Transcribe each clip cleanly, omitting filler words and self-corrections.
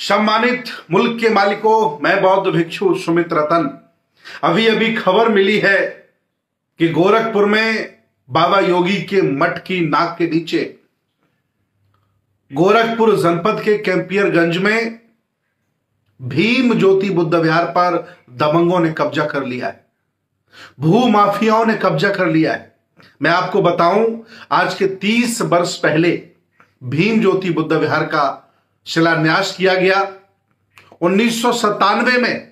सम्मानित मुल्क के मालिकों, मैं बौद्ध भिक्षु सुमित रतन। अभी अभी खबर मिली है कि गोरखपुर में बाबा योगी के मठ की नाक के नीचे गोरखपुर जनपद के कैंपियरगंज में भीम ज्योति बुद्ध विहार पर दबंगों ने कब्जा कर लिया है। भू माफियाओं ने कब्जा कर लिया है। मैं आपको बताऊं, आज के 30 वर्ष पहले भीम ज्योति बुद्ध विहार का शिलान्यास किया गया। 1997 में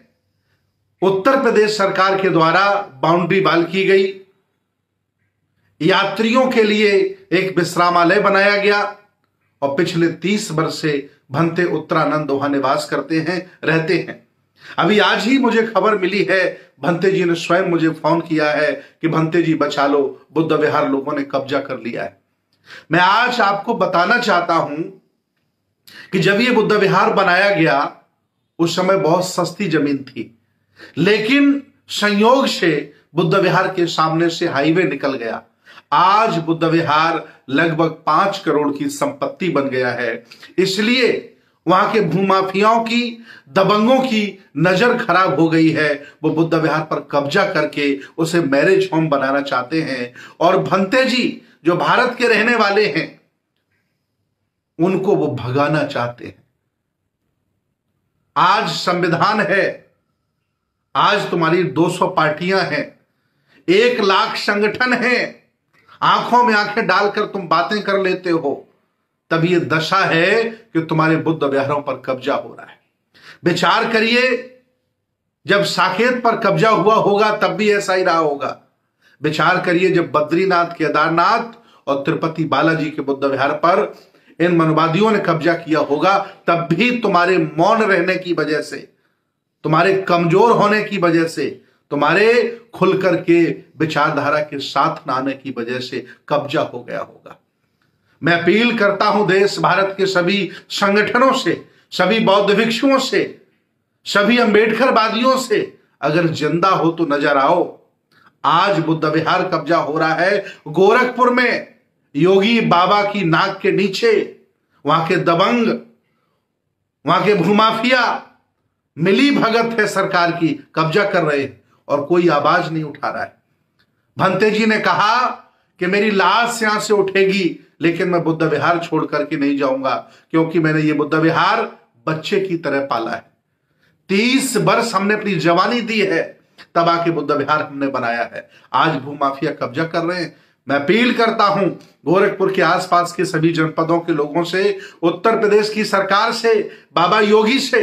उत्तर प्रदेश सरकार के द्वारा बाउंड्री वाल की गई, यात्रियों के लिए एक विश्रामालय बनाया गया और पिछले 30 वर्ष से भंते उत्तरानंद वहां निवास करते हैं, रहते हैं। अभी आज ही मुझे खबर मिली है, भंते जी ने स्वयं मुझे फोन किया है कि भंते जी बचा लो, बुद्ध विहार लोगों ने कब्जा कर लिया है। मैं आज आपको बताना चाहता हूं कि जब ये बुद्ध विहार बनाया गया उस समय बहुत सस्ती जमीन थी, लेकिन संयोग से बुद्ध विहार के सामने से हाईवे निकल गया। आज बुद्ध विहार लगभग 5 करोड़ की संपत्ति बन गया है। इसलिए वहां के भूमाफियाओं की, दबंगों की नजर खराब हो गई है। वो बुद्ध विहार पर कब्जा करके उसे मैरिज होम बनाना चाहते हैं और भंते जी जो भारत के रहने वाले हैं उनको वो भगाना चाहते हैं। आज संविधान है, आज तुम्हारी 200 पार्टियां हैं, 1 लाख संगठन है, आंखों में आंखें डालकर तुम बातें कर लेते हो, तब ये दशा है कि तुम्हारे बुद्ध विहारों पर कब्जा हो रहा है। विचार करिए, जब साकेत पर कब्जा हुआ होगा तब भी ऐसा ही रहा होगा। विचार करिए, जब बद्रीनाथ, केदारनाथ और तिरुपति बालाजी के बुद्ध विहार पर इन मनवादियों ने कब्जा किया होगा, तब भी तुम्हारे मौन रहने की वजह से, तुम्हारे कमजोर होने की वजह से, तुम्हारे खुलकर के विचारधारा के साथ न आने की वजह से कब्जा हो गया होगा। मैं अपील करता हूं देश भारत के सभी संगठनों से, सभी बौद्ध भिक्षुओं से, सभी अंबेडकरवादियों से, अगर जिंदा हो तो नजर आओ। आज बुद्ध विहार कब्जा हो रहा है गोरखपुर में, योगी बाबा की नाक के नीचे। वहां के दबंग, वहां के भूमाफिया मिली भगत है सरकार की, कब्जा कर रहे हैं और कोई आवाज नहीं उठा रहा है। भंते जी ने कहा कि मेरी लाश यहां से उठेगी, लेकिन मैं बुद्ध विहार छोड़ करके नहीं जाऊंगा, क्योंकि मैंने ये बुद्ध विहार बच्चे की तरह पाला है। 30 वर्ष हमने अपनी जवानी दी है, तब आके बुद्ध विहार हमने बनाया है। आज भूमाफिया कब्जा कर रहे हैं। मैं अपील करता हूं गोरखपुर के आसपास के सभी जनपदों के लोगों से, उत्तर प्रदेश की सरकार से, बाबा योगी से,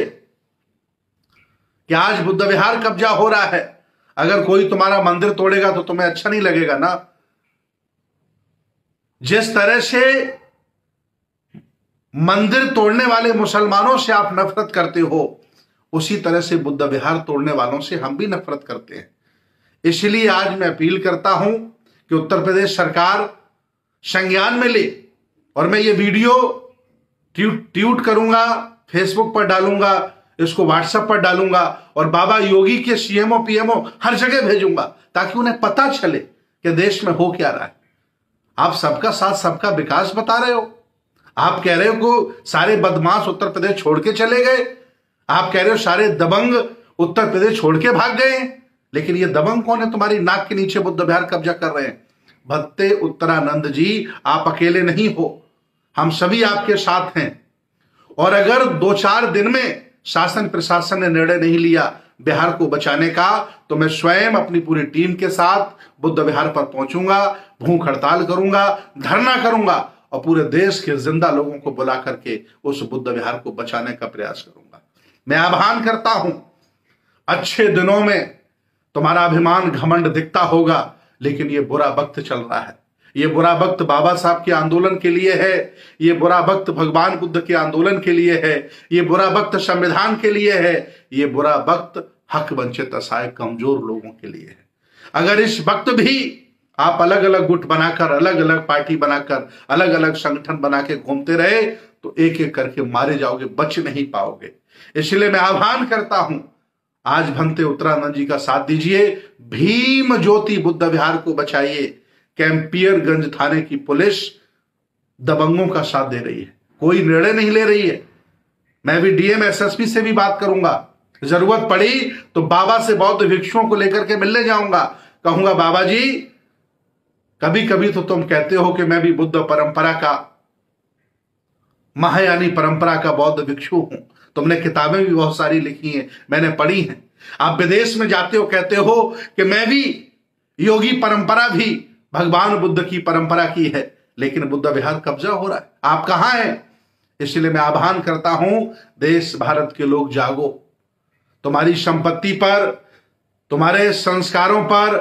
कि आज बुद्ध विहार कब्जा हो रहा है। अगर कोई तुम्हारा मंदिर तोड़ेगा तो तुम्हें अच्छा नहीं लगेगा ना। जिस तरह से मंदिर तोड़ने वाले मुसलमानों से आप नफरत करते हो, उसी तरह से बुद्ध विहार तोड़ने वालों से हम भी नफरत करते हैं। इसलिए आज मैं अपील करता हूं कि उत्तर प्रदेश सरकार संज्ञान में ले, और मैं ये वीडियो ट्वीट करूंगा, फेसबुक पर डालूंगा, इसको व्हाट्सएप पर डालूंगा और बाबा योगी के सीएमओ पीएमओ हर जगह भेजूंगा, ताकि उन्हें पता चले कि देश में हो क्या रहा है। आप सबका साथ सबका विकास बता रहे हो, आप कह रहे हो कि सारे बदमाश उत्तर प्रदेश छोड़ के चले गए, आप कह रहे हो सारे दबंग उत्तर प्रदेश छोड़ के भाग गए, लेकिन ये दबंग कौन है? तुम्हारी नाक के नीचे बुद्ध विहार कब्जा कर रहे हैं। भंते उत्तरानंद जी, आप अकेले नहीं हो, हम सभी आपके साथ हैं। और अगर 2-4 दिन में शासन प्रशासन ने निर्णय नहीं लिया बिहार को बचाने का, तो मैं स्वयं अपनी पूरी टीम के साथ बुद्ध विहार पर पहुंचूंगा, भूख हड़ताल करूंगा, धरना करूंगा और पूरे देश के जिंदा लोगों को बुला करके उस बुद्ध विहार को बचाने का प्रयास करूंगा। मैं आह्वान करता हूं, अच्छे दिनों में तुम्हारा अभिमान घमंड दिखता होगा, लेकिन ये बुरा वक्त चल रहा है। ये बुरा वक्त बाबा साहब के आंदोलन के लिए है, ये बुरा वक्त भगवान बुद्ध के आंदोलन के लिए है, ये बुरा वक्त संविधान के लिए है, ये बुरा वक्त हक वंचित असहाय कमजोर लोगों के लिए है। अगर इस वक्त भी आप अलग अलग गुट बनाकर, अलग अलग पार्टी बनाकर, अलग अलग संगठन बना के घूमते रहे तो एक एक करके मारे जाओगे, बच नहीं पाओगे। इसलिए मैं आह्वान करता हूं, आज भंते उत्तरानंद जी का साथ दीजिए, भीम ज्योति बुद्ध विहार को बचाइए। कैंपियरगंज थाने की पुलिस दबंगों का साथ दे रही है, कोई निर्णय नहीं ले रही है। मैं भी डीएम एसएसपी से भी बात करूंगा, जरूरत पड़ी तो बाबा से बौद्ध भिक्षुओं को लेकर के मिलने जाऊंगा, कहूंगा बाबा जी कभी कभी तो तुम कहते हो कि मैं भी बुद्ध परंपरा का, महायानी परंपरा का बौद्ध भिक्षु हूं, तुमने किताबें भी बहुत सारी लिखी हैं, मैंने पढ़ी हैं। आप विदेश में जाते हो कहते हो कि मैं भी योगी परंपरा भी भगवान बुद्ध की परंपरा की है, लेकिन बुद्ध विहार कब्जा हो रहा है, आप कहां हैं? इसलिए मैं आह्वान करता हूं, देश भारत के लोग जागो, तुम्हारी संपत्ति पर, तुम्हारे संस्कारों पर,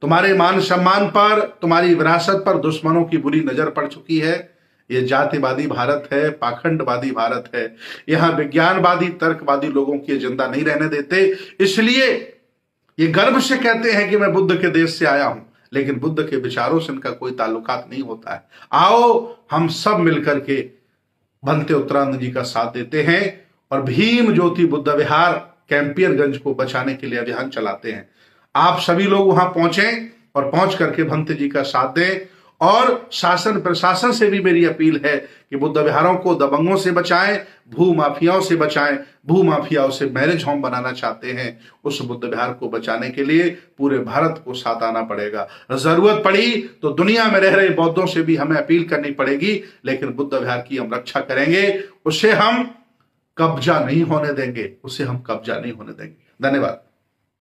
तुम्हारे मान सम्मान पर, तुम्हारी विरासत पर दुश्मनों की बुरी नजर पड़ चुकी है। ये जातिवादी भारत है, पाखंडवादी भारत है, यहां विज्ञानवादी तर्कवादी लोगों की एजेंडा नहीं रहने देते। इसलिए ये गर्व से कहते हैं कि मैं बुद्ध के देश से आया हूं, लेकिन बुद्ध के विचारों से इनका कोई ताल्लुकात नहीं होता है। आओ हम सब मिलकर के भंते उत्तरानंद जी का साथ देते हैं और भीम ज्योति बुद्ध विहार कैंपियरगंज को बचाने के लिए अभियान चलाते हैं। आप सभी लोग वहां पहुंचें और पहुंच करके भंते जी का साथ दें। और शासन प्रशासन से भी मेरी अपील है कि बुद्ध विहारों को दबंगों से बचाएं, भू माफियाओं से बचाएं। भू माफियाओं से मैरिज होम बनाना चाहते हैं, उस बुद्ध विहार को बचाने के लिए पूरे भारत को साथ आना पड़ेगा। जरूरत पड़ी तो दुनिया में रह रहे बौद्धों से भी हमें अपील करनी पड़ेगी, लेकिन बुद्ध विहार की हम रक्षा करेंगे, उसे हम कब्जा नहीं होने देंगे, उसे हम कब्जा नहीं होने देंगे। धन्यवाद।